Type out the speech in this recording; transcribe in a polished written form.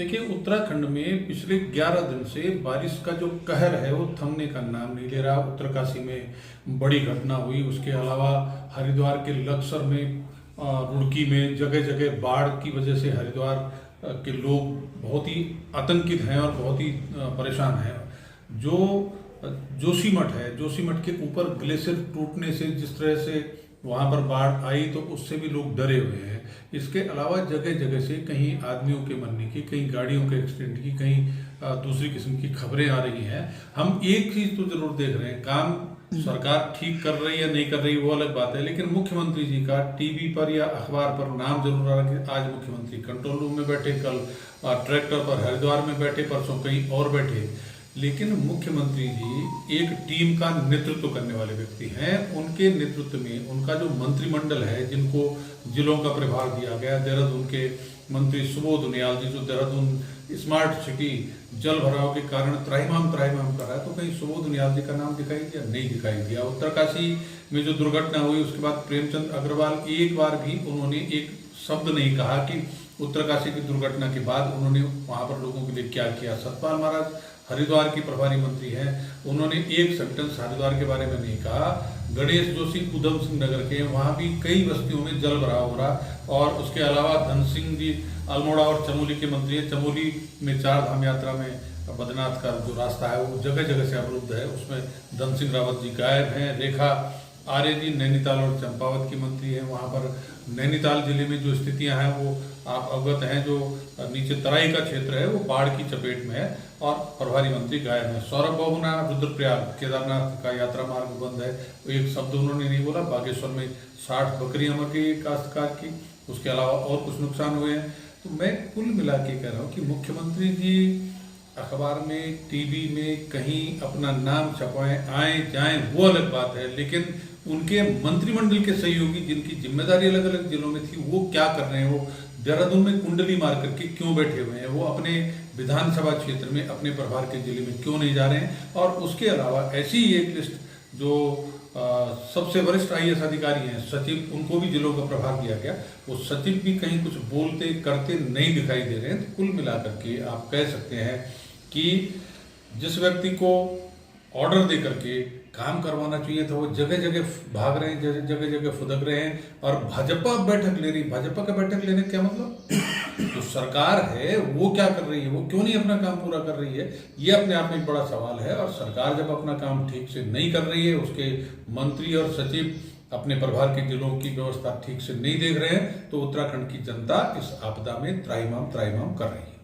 देखिए, उत्तराखंड में पिछले 11 दिन से बारिश का जो कहर है वो थमने का नाम नहीं ले रहा। उत्तरकाशी में बड़ी घटना हुई, उसके अलावा हरिद्वार के लक्सर में, रुड़की में जगह जगह बाढ़ की वजह से हरिद्वार के लोग बहुत ही आतंकित हैं और बहुत ही परेशान हैं। जो जोशीमठ है, जोशीमठ के ऊपर ग्लेशियर टूटने से जिस तरह से वहाँ पर बाढ़ आई तो उससे भी लोग डरे हुए हैं। इसके अलावा जगह जगह से कहीं आदमियों के मरने की, कहीं गाड़ियों के एक्सीडेंट की, कहीं दूसरी किस्म की खबरें आ रही हैं। हम एक चीज तो जरूर देख रहे हैं, काम सरकार ठीक कर रही है नहीं कर रही वो अलग बात है, लेकिन मुख्यमंत्री जी का टीवी पर या अखबार पर नाम जरूर आ रहा है कि आज मुख्यमंत्री कंट्रोल रूम में बैठे, कल ट्रैक्टर पर हरिद्वार में बैठे, परसों कहीं और बैठे। लेकिन मुख्यमंत्री जी एक टीम का नेतृत्व करने वाले व्यक्ति हैं। उनके नेतृत्व में उनका जो मंत्रिमंडल है, जिनको जिलों का प्रभार दिया गया, देहरादून के मंत्री सुबोध उनियाल जी जो देहरादून स्मार्ट सिटी जल भराव के कारण त्राहिमाम कर रहा है, तो कहीं सुबोध उनियाल जी का नाम दिखाई दिया? नहीं दिखाई दिया। उत्तरकाशी में जो दुर्घटना हुई उसके बाद प्रेमचंद अग्रवाल एक बार भी उन्होंने एक शब्द नहीं कहा कि उत्तरकाशी की दुर्घटना के बाद उन्होंने वहां पर लोगों के लिए क्या किया। सतपाल महाराज हरिद्वार की प्रभारी मंत्री हैं, उन्होंने एक सेंटेंस हरिद्वार के बारे में नहीं कहा। गणेश जोशी उधम सिंह नगर के, वहां भी कई बस्तियों में जल भराव हो रहा। और उसके अलावा धन सिंह जी अल्मोड़ा और चमोली के मंत्री हैं। चमोली में 4 धाम यात्रा में बद्रीनाथ का जो रास्ता है वो जगह जगह से अवरुद्ध है, उसमें धन सिंह रावत जी गायब हैं। रेखा आर्य जी नैनीताल और चंपावत की मंत्री है। वहां पर नैनीताल जिले में जो स्थितियां हैं वो आप अवगत हैं, जो नीचे तराई का क्षेत्र है वो बाढ़ की चपेट में है और प्रभारी मंत्री गायब है। सौरभ बहुगुणा रुद्रप्रयाग केदारनाथ का यात्रा मार्ग बंद है, एक शब्द उन्होंने नहीं बोला। बागेश्वर में 60 बकरियां मर गई काश्तकार की, उसके अलावा और कुछ नुकसान हुए हैं। तो मैं कुल मिला के कह रहा हूँ कि मुख्यमंत्री जी अखबार में, टीवी में कहीं अपना नाम छपाएं, आए जाएं वो अलग बात है, लेकिन उनके मंत्रिमंडल के सहयोगी जिनकी जिम्मेदारी अलग अलग जिलों में थी वो क्या कर रहे हैं? वो देहरादून में कुंडली मार करके क्यों बैठे हुए हैं? वो अपने विधानसभा क्षेत्र में, अपने प्रभार के जिले में क्यों नहीं जा रहे हैं? और उसके अलावा ऐसी ही एक लिस्ट जो सबसे वरिष्ठ IAS अधिकारी हैं, सचिव, उनको भी जिलों का प्रभार दिया गया, वो सचिव भी कहीं कुछ बोलते करते नहीं दिखाई दे रहे हैं। तो कुल मिलाकर के आप कह सकते हैं कि जिस व्यक्ति को ऑर्डर दे करके काम करवाना चाहिए था वो जगह जगह भाग रहे हैं, जगह जगह फुदक रहे हैं। और भाजपा बैठक ले रही, भाजपा का बैठक लेने क्या मतलब? जो सरकार है वो क्या कर रही है, वो क्यों नहीं अपना काम पूरा कर रही है? ये अपने आप में एक बड़ा सवाल है। और सरकार जब अपना काम ठीक से नहीं कर रही है, उसके मंत्री और सचिव अपने प्रभार के जिलों की व्यवस्था ठीक से नहीं देख रहे हैं, तो उत्तराखंड की जनता इस आपदा में त्राहिमाम कर रही है।